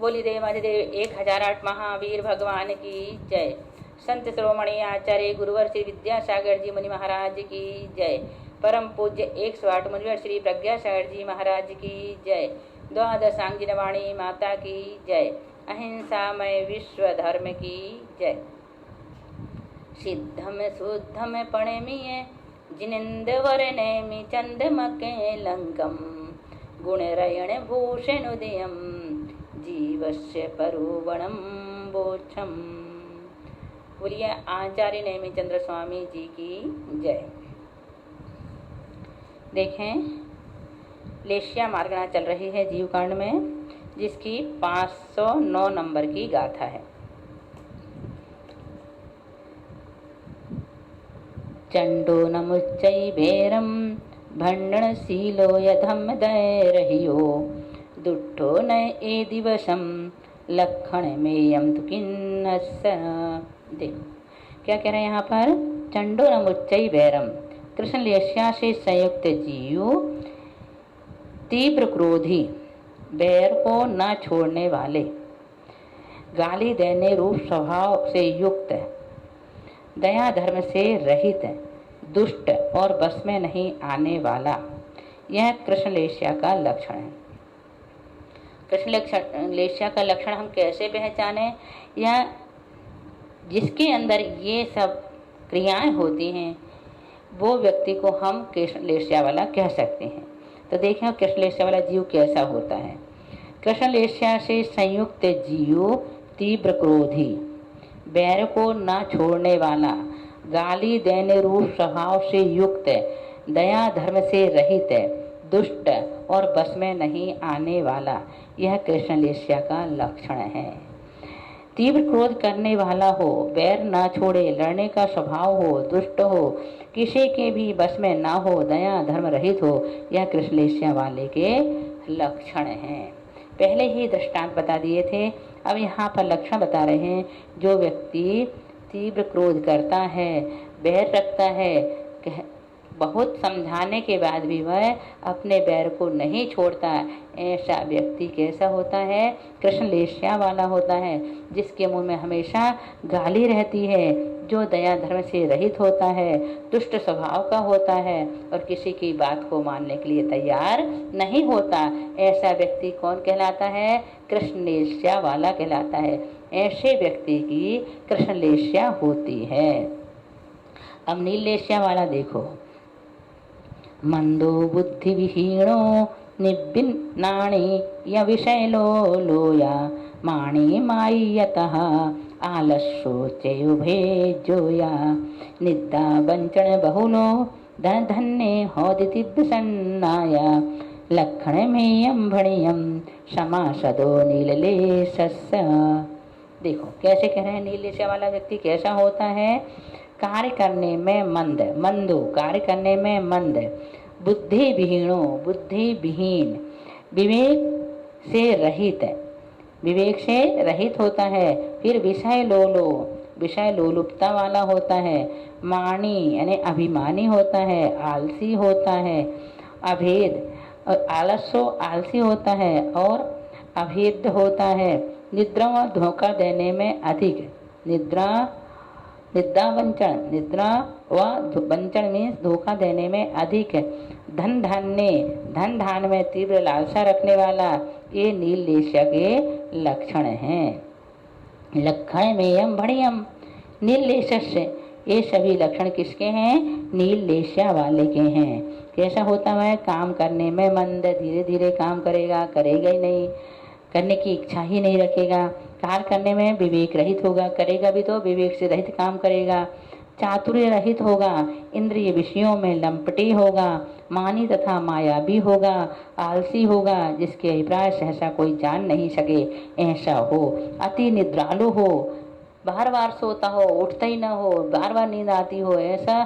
बोली देवाधिदेव 1008 महावीर भगवान की जय। संत शिरोमणि आचार्य गुरुवर श्री विद्यासागर जी मुनि महाराज की जय। परम पूज्य 108 मुनिवर श्री प्रज्ञासागर जी महाराज की जय। द्वादशांगी वाणी माता की जय। अहिंसामय विश्व धर्म की जय। सिद्धम शुद्धम पणमीय जिनिंद वरनेमि चंदमके लंकम गुणरयण भूषणुदयम जीवस्य परुवणम बोक्षम। बोलिए आचार्य नेमि चंद्र स्वामी जी की जय। देखें, लेशिया मार्गना चल रही है जीवकांड में, जिसकी 509 नंबर की गाथा है। चंडो नमुच्चै भैरम भंडनशीलो यधम दैरहियो दुष्टो न ए दिवसम लक्षण मेयम तु किन्नस्स। देखो क्या कह रहे हैं यहाँ पर। चंडो नमुच्चै भैरम, कृष्ण लेशिया से संयुक्त जीव, तीव्र क्रोधी, बैर को न छोड़ने वाले, गाली देने रूप स्वभाव से युक्त, दया धर्म से रहित, दुष्ट और बस में नहीं आने वाला, यह कृष्ण लेशिया का लक्षण है। कृष्ण लेशिया का लक्षण हम कैसे पहचाने? या जिसके अंदर ये सब क्रियाएं होती हैं वो व्यक्ति को हम कृष्ण लेशिया वाला कह सकते हैं। तो देखें कृष्ण लेशिया वाला जीव कैसा होता है। कृष्ण लेशिया से संयुक्त जीव तीव्र क्रोधी, बैर को न छोड़ने वाला, गाली देने रूप स्वभाव से युक्त, दया धर्म से रहित, दुष्ट और बस में नहीं आने वाला, यह कृष्ण लेशिया का लक्षण है। तीव्र क्रोध करने वाला हो, बैर ना छोड़े, लड़ने का स्वभाव हो, दुष्ट हो, किसी के भी बस में ना हो, दया धर्म रहित हो, यह कृष्ण लेशिया वाले के लक्षण हैं। पहले ही दृष्टांत बता दिए थे, अब यहाँ पर लक्षण बता रहे हैं। जो व्यक्ति तीव्र क्रोध करता है, बैर रखता है, बहुत समझाने के बाद भी वह अपने बैर को नहीं छोड़ता, ऐसा व्यक्ति कैसा होता है? कृष्ण लेशिया वाला होता है, जिसके मुंह में हमेशा गाली रहती है, जो दया धर्म से रहित होता है, दुष्ट स्वभाव का होता है और किसी की बात को मानने के लिए तैयार नहीं होता। ऐसा व्यक्ति कौन कहलाता है? कृष्ण लेशिया वाला कहलाता है। ऐसे व्यक्ति की कृष्ण लेशिया होती है। अब नील लेशिया वाला देखो। मंदो बुद्धि विहीणो निबिन्नाणि य विषयलो लोया माणि मायतः आलस्योच्चयुभे जोया निद्दा वंचन बहुलो धन धन्ये होदिति प्रसन्नाया लक्षणमेयं भणियं समासदो नीललेशस्य। देखो कैसे कह रहे हैं नील लेशिया वाला व्यक्ति कैसा होता है। कार्य करने में मंद, मंदो कार्य करने में मंद, बुद्धि विहीणो बुद्धि विहीन, विवेक से रहित, विवेक से रहित होता है। फिर विषय लोलो, विषय लोलुपता वाला होता है। मानी यानी अभिमानी होता है, आलसी होता है, अभेद आलस्यो आलसी होता है और अभेद होता है। निद्रा व धोखा देने में अधिक, निद्रा वंचन, निद्रा व वंचन में धोखा देने में अधिक, धन धान्य धन धान में तीव्र लालसा रखने वाला, ये नील लेशिया के लक्षण हैं। लक्षण मेयम भणियम नील लेशस्य, ये सभी लक्षण किसके हैं? नील लेशिया वाले के हैं। कैसा होता है? काम करने में मंद, धीरे धीरे काम करेगा, करेगा ही नहीं, करने की इच्छा ही नहीं रखेगा। कार्य करने में विवेक रहित होगा, करेगा भी तो विवेक से रहित काम करेगा। चातुर्य रहित होगा, इंद्रिय विषयों में लंपटी होगा, मानी तथा माया भी होगा, आलसी होगा, जिसके अभिप्राय सहसा कोई जान नहीं सके, ऐसा हो। अति निद्रालु हो, बार बार सोता हो, उठता ही ना हो, बार बार नींद आती हो, ऐसा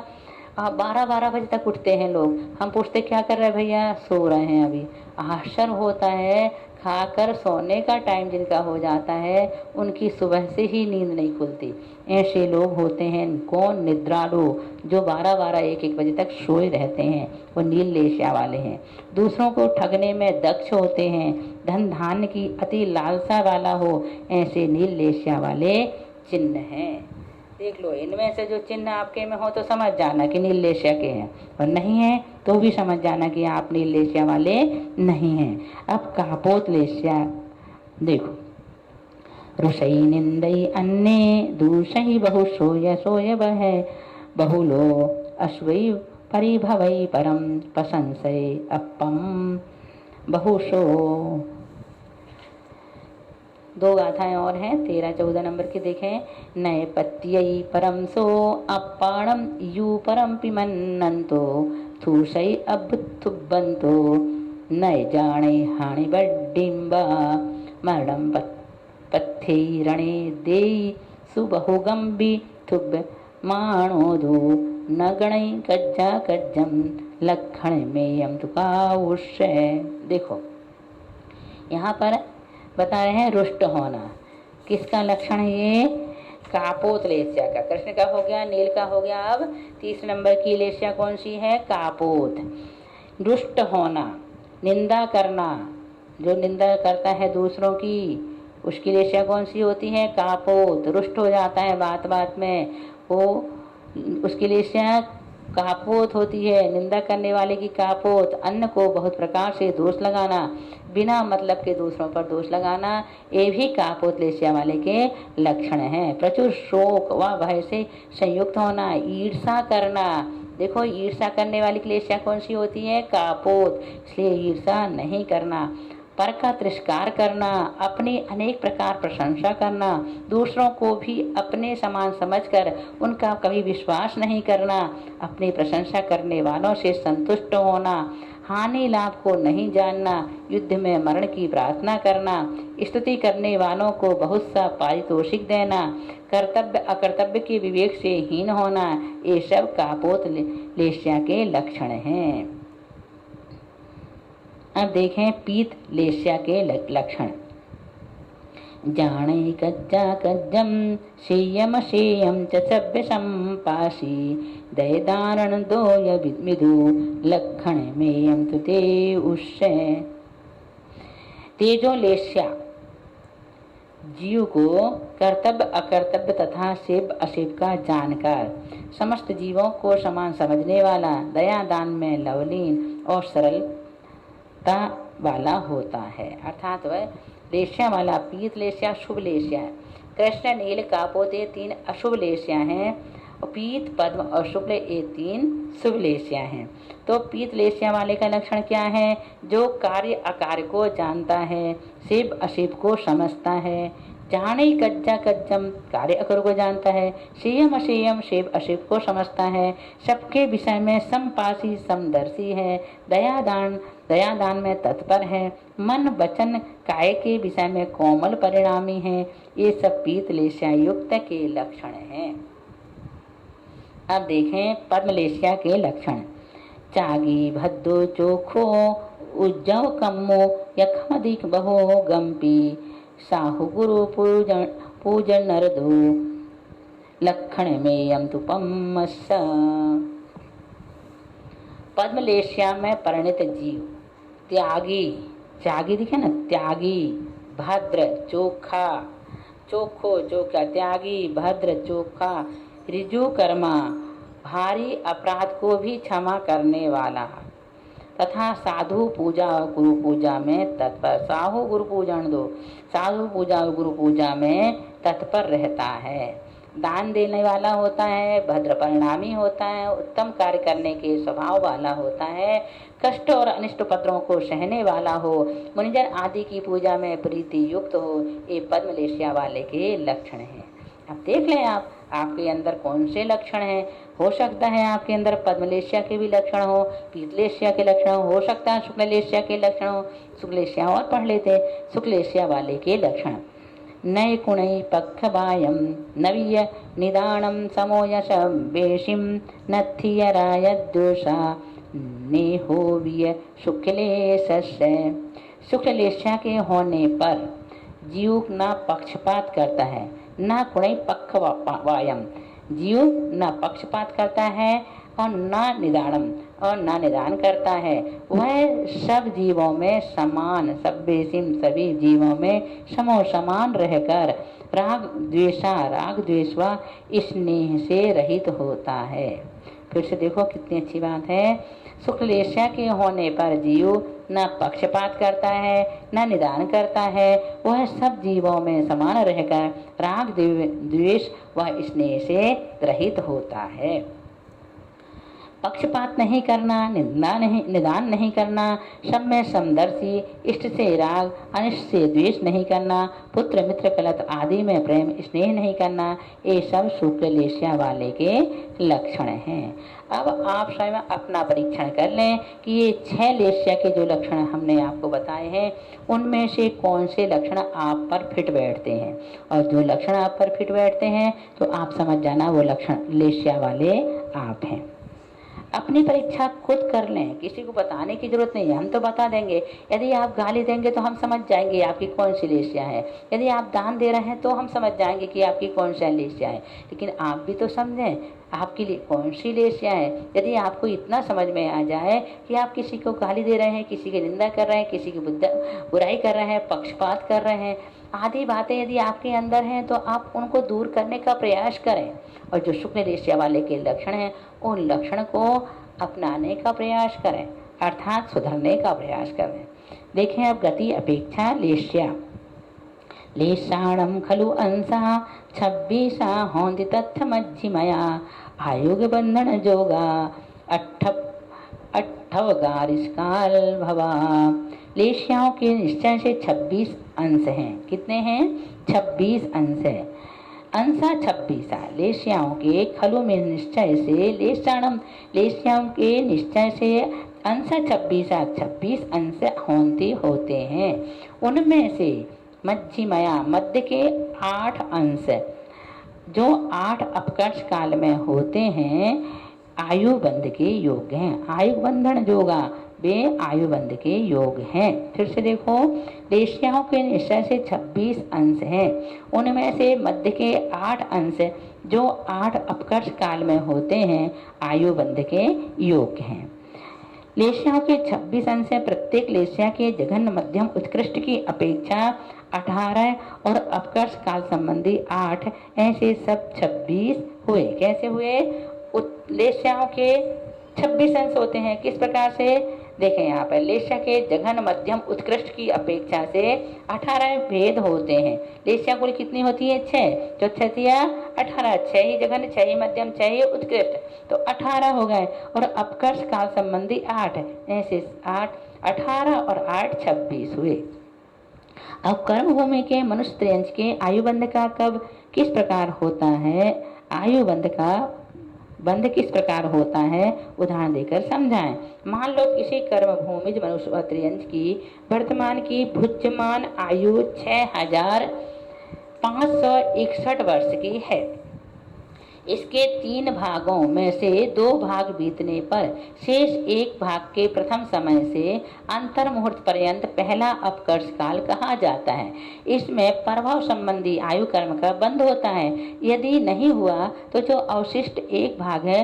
12-12 बजे तक उठते हैं लोग। हम पूछते क्या कर रहे हैं भैया? सो रहे हैं अभी। आश्चर्य होता है, खाकर सोने का टाइम जिनका हो जाता है उनकी सुबह से ही नींद नहीं खुलती। ऐसे लोग होते हैं कौन, निद्रालु, जो 12-12 1-1 बजे तक सोए रहते हैं, वो नील लेशिया वाले हैं। दूसरों को ठगने में दक्ष होते हैं, धन धान्य की अति लालसा वाला हो, ऐसे नील लेशिया वाले चिन्ह हैं। देख लो, इनमें से जो चिन्ह आपके में हो तो समझ जाना कि नील लेशिया के हैं, और नहीं है तो भी समझ जाना कि आप नील लेशिया वाले नहीं हैं। अब कापोत लेशिया देखो, रुषई निंदई अन्ने दूषई बहु सोय सोय बह बहुलो अश्वई परिभवई परम प्रशंसय अपम बहुशो। दो गाथाएं और हैं 13-14 नंबर की देखें। नए पत्यई परम सो अपाणम यू परम पिमन्नंतो थूसई अबुथुबंतो नए जाने हानि बड्डिम्बा मरणम पत्थे रणे दे सुबहुगंबी थुब माणोदो न गणई कज्जा कज्जम लक्षण में यम तुकाउष्य। देखो यहाँ पर बता रहे हैं रुष्ट होना, किसका लक्षण है ये? कापोत लेशिया का। कृष्ण का हो गया, नील का हो गया। अब 30 नंबर की लेशिया कौन सी है? कापोत। रुष्ट होना, निंदा करना, जो निंदा करता है दूसरों की, उसकी लेशिया कौन सी होती है? कापोत। रुष्ट हो जाता है बात बात में, वो उसकी लेशिया कापोत होती है। निंदा करने वाले की कापोत। अन्न को बहुत प्रकार से दोष लगाना, बिना मतलब के दूसरों पर दोष लगाना, ये भी कापोत लेशिया वाले के लक्षण हैं। प्रचुर शोक व भय से संयुक्त होना, ईर्षा करना। देखो, ईर्षा करने वाली की लेशिया कौन सी होती है? कापोत। इसलिए ईर्षा नहीं करना। पर का तिरस्कार करना, अपनी अनेक प्रकार प्रशंसा करना, दूसरों को भी अपने समान समझकर उनका कभी विश्वास नहीं करना, अपनी प्रशंसा करने वालों से संतुष्ट होना, हानि लाभ को नहीं जानना, युद्ध में मरण की प्रार्थना करना, स्तुति करने वालों को बहुत सा पारितोषिक देना, कर्तव्य अकर्तव्य के विवेक से हीन होना, ये सब कापोत लेशिया के लक्षण हैं। अब देखें पीत लेशिया के लक्षण। जाने कज्जा कज्जम शेयम शेयम च सभ्य संपासी दय दारण दोय विदु लक्षण मेयम तुते उष्य। तेजो लेशिया जीव को कर्तव्य अकर्तव्य तथा सेव असेव का जानकर समस्त जीवों को समान समझने वाला, दया दान में लवलीन और सरलता वाला होता है। अर्थात वह लेशिया वाला पीत लेशिया शुभ लेशिया है। कृष्ण नील कापोत ये 3 अशुभ लेशिया हैं, और पीत पद्म और शुक्ल ये 3 शुभ लेशिया हैं। तो पीत लेशिया वाले का लक्षण क्या है? जो कार्य अकार्य को जानता है, शिव अशिव को समझता है, जाने कज्जा कज्जम कार्य अकर को जानता है, शेयम अशेयम शिव अशिव को समझता है, सबके विषय में समपासी समदर्शी है, दया दान में तत्पर है, मन वचन काय के विषय में कोमल परिणामी है। ये सब पीत लेशिया युक्त के लक्षण हैं। अब देखें पद्म लेशिया के लक्षण। चागी भद्दो चोखो उज्जव कम्मो यखमदिक बहो गंपी साहु गुरु पूजन नरदो लक्षण में यम तुपम। पद्म लेशिया में परिणित जीव त्यागी दिखे ना, त्यागी, भद्र, चोखा, चोखो चोखा, त्यागी, भद्र, चोखा, ऋजु कर्मा, भारी अपराध को भी क्षमा करने वाला, तथा साधु पूजा और गुरु पूजा में तत्पर। साहु गुरु पूजन दो, साधु पूजा और गुरु पूजा में तत्पर रहता है। दान देने वाला होता है, भद्र परिणामी होता है, उत्तम कार्य करने के स्वभाव वाला होता है, कष्ट और अनिष्ट पत्रों को सहने वाला हो, मुनिजन आदि की पूजा में प्रीति युक्त हो, ये पद्म लेशिया वाले के लक्षण हैं। अब देख लें आप आपके अंदर कौन से लक्षण हैं। हो सकता है आपके अंदर पद्म लेशिया के भी लक्षण हो, पीत लेशिया के लक्षण हो सकता है शुक्ल लेशिया के लक्षण हो। शुक्ल लेशिया और पढ़ लेते। शुक्ल लेशिया वाले के लक्षण। नय कुणै पक्षबायम नवीय निदानम समोयश वेशिम नथियराय दोषा नेहोविय शुक्लेशस्य शुक्ल लेस्या के होने पर जीव न पक्षपात करता है न कुणै पक्षवायम, जीव न पक्षपात करता है और न निदानम और न निदान करता है। वह सब जीवों में समान, सभ्यसिम सभी जीवों में समो समान रहकर राग द्वेष व स्नेह से रहित होता है। फिर से देखो कितनी अच्छी बात है। शुक्लेशा के होने पर जीव न पक्षपात करता है न निदान करता है, वह सब जीवों में समान रहकर राग द्वेष व स्नेह से रहित होता है। पक्षपात नहीं करना, निदान नहीं करना, सब में समदर्शी, इष्ट से राग अनिष्ट से द्वेष नहीं करना, पुत्र मित्र कलत आदि में प्रेम स्नेह नहीं करना, ये सब शुक्ल लेस्या वाले के लक्षण हैं। अब आप स्वयं अपना परीक्षण कर लें कि ये 6 लेस्या के जो लक्षण हमने आपको बताए हैं उनमें से कौन से लक्षण आप पर फिट बैठते हैं, और जो लक्षण आप पर फिट बैठते हैं तो आप समझ जाना वो लक्षण लेस्या वाले आप हैं। अपनी परीक्षा खुद कर लें, किसी को बताने की जरूरत नहीं है, हम तो बता देंगे। यदि आप गाली देंगे तो हम समझ जाएंगे आपकी कौन सी लेस्या है, यदि आप दान दे रहे हैं तो हम समझ जाएंगे कि आपकी कौन सी लेस्या है, लेकिन आप भी तो समझें आपके लिए कौन सी लेस्या है। यदि आपको इतना समझ में आ जाए कि आप किसी को गाली दे रहे हैं, किसी की निंदा कर रहे हैं, किसी की बुराई कर रहे हैं, पक्षपात कर रहे हैं आदि बातें यदि आपके अंदर हैं तो आप उनको दूर करने का प्रयास करें, और जो शुक्ल लेस्या वाले के लक्षण हैं उन लक्षण को अपनाने का प्रयास करें, अर्थात सुधरने का प्रयास करें। देखें अब गति अपेक्षा लेस्या। लेशाणम खलु अंसा 26 होंदि तत्थ मध्यमया आयुग बंधन जोगा अट्ठवगारिष्काल भवा। लेस्याओं के निश्चय से 26 अंश हैं। कितने हैं? 26 अंश है। अंसा 26 लेस्याओं के खलु में निश्चय से लेशाणम लेस्याओं के निश्चय से अंश 26 अंश होते हैं। उनमें से मध्यमया मध्य के 8 अंश जो 8 अपकर्ष काल में होते हैं आयु बंध के योग हैं। आयु बंधन जोगा वे आयु बंध के योग हैं। फिर से देखो, लेस्याओं के निश्चय से 26 अंश हैं। उनमें से मध्य के 8 अंश जो 8 अपकर्ष काल में होते हैं आयु बंध के योग हैं। लेस्याओं के 26 अंश है। प्रत्येक लेस्या के जघन्य मध्यम उत्कृष्ट की अपेक्षा 18 और अपकर्ष काल संबंधी 8, ऐसे सब 26 हुए। कैसे हुए? लेस्याओं के 26 अंश होते हैं। किस प्रकार से? देखें यहाँ पर लेस्या के जघन मध्यम उत्कृष्ट की अपेक्षा से 18 भेद होते हैं। लेस्या कुल कितनी होती है? 6। जो 6 दिया 18, 6 ही जघन, 6 ही मध्यम, 6 ही उत्कृष्ट, तो 18 हो गए। और अपकर्ष काल संबंधी 8, ऐसे 8, 18 और 8 26 हुए। अब कर्म भूमि के मनुष्य त्रियंश के आयुबंध का कब किस प्रकार होता है? आयुबंध का बंध किस प्रकार होता है उदाहरण देकर समझाएं। मान लो किसी कर्म भूमि मनुष्य त्रियंश की वर्तमान की भुज्यमान आयु 6561 वर्ष की है। इसके 3 भागों में से 2 भाग बीतने पर शेष 1 भाग के प्रथम समय से अंतर मुहूर्त पर्यंत पहला अपकर्ष काल कहा जाता है। इसमें प्रभाव संबंधी आयु कर्म का बंध होता है। यदि नहीं हुआ तो जो अवशिष्ट 1 भाग है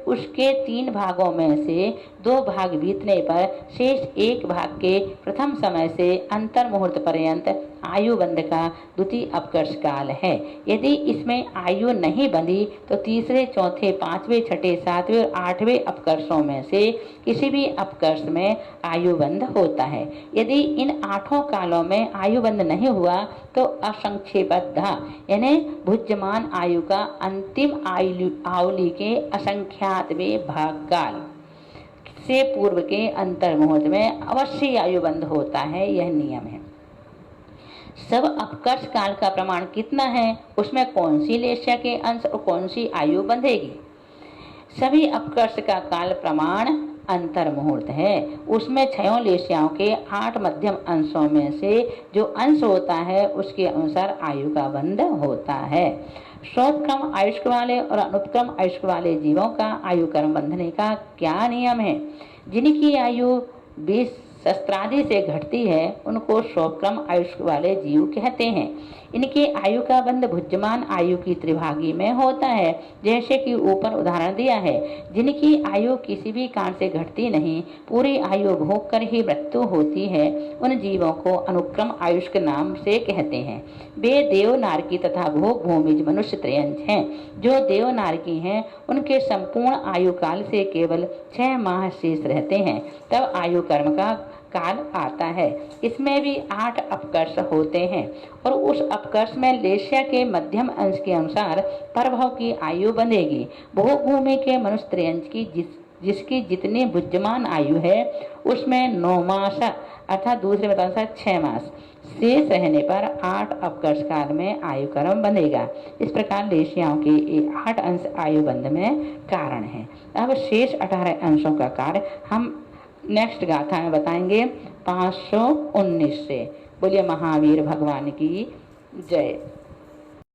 उसके 3 भागों में से 2 भाग बीतने पर शेष 1 भाग के प्रथम समय से अंतर मुहूर्त पर्यंत आयु बंध का द्वितीय अपकर्ष काल है। यदि इसमें आयु नहीं बंधी तो तीसरे, चौथे, 5वें, 6ठे, 7वें और 8वें अपकर्षों में से किसी भी अपकर्ष में आयु बंध होता है। यदि इन 8 कालों में आयु बंध नहीं हुआ तो असंख्यबद्ध यानी भुज्यमान आयु का अंतिम आवली के असंख्यातवें भाग काल से पूर्व के अंतर मुहूर्त में अवश्य आयु बंध होता है। यह नियम है। सब अपकर्ष काल का प्रमाण कितना है, उसमें कौन सी लेस्या के अंश और कौन सी आयु बंधेगी। सभी अपकर्ष का काल प्रमाण अंतर मुहूर्त है। उसमें 6 लेस्याओं के 8 मध्यम अंशों में से जो अंश होता है उसके अनुसार आयु का बंध होता है। श्रोतक्रम आयुष्क वाले और अनुपक्रम आयुष्क वाले जीवों का आयु कर्म बंधने का क्या नियम है? जिनकी आयु 20 शस्त्रादि से घटती है उनको स्वक्रम आयुष्य वाले जीव कहते हैं। इनकी आयु का बंध भुज्यमान आयु की त्रिभागी में होता है, जैसे कि ऊपर उदाहरण दिया है। जिनकी आयु किसी भी कारण से घटती नहीं, पूरी आयु भोग कर ही मृत्यु होती है, उन जीवों को अनुक्रम आयुष के नाम से कहते हैं। वे देव नारकी तथा भोग भूमिज मनुष्य त्रयंश हैं। जो देव नारकी हैं उनके संपूर्ण आयु काल से केवल 6 माह शेष रहते हैं, तब आयु कर्म का काल आता है। इसमें भी 8 अपकर्ष होते हैं और उस अपकर्ष में लेश्या के मध्यम अंश के अनुसार परभव की आयु बंधेगी। भोग भूमि के मनुष्य त्रयंश की जिसकी जितनी बुद्धिमान आयु है उसमें 9 मास अर्थात दूसरे बतानुसार 6 मास शेष रहने पर 8 अपकर्ष काल में आयु कर्म बंधेगा। इस प्रकार लेशियाओं के 8 अंश आयु बंध में कारण है। अब शेष 18 अंशों का कार्य हम नेक्स्ट गाथा में बताएंगे 519 से। बोलिए महावीर भगवान की जय।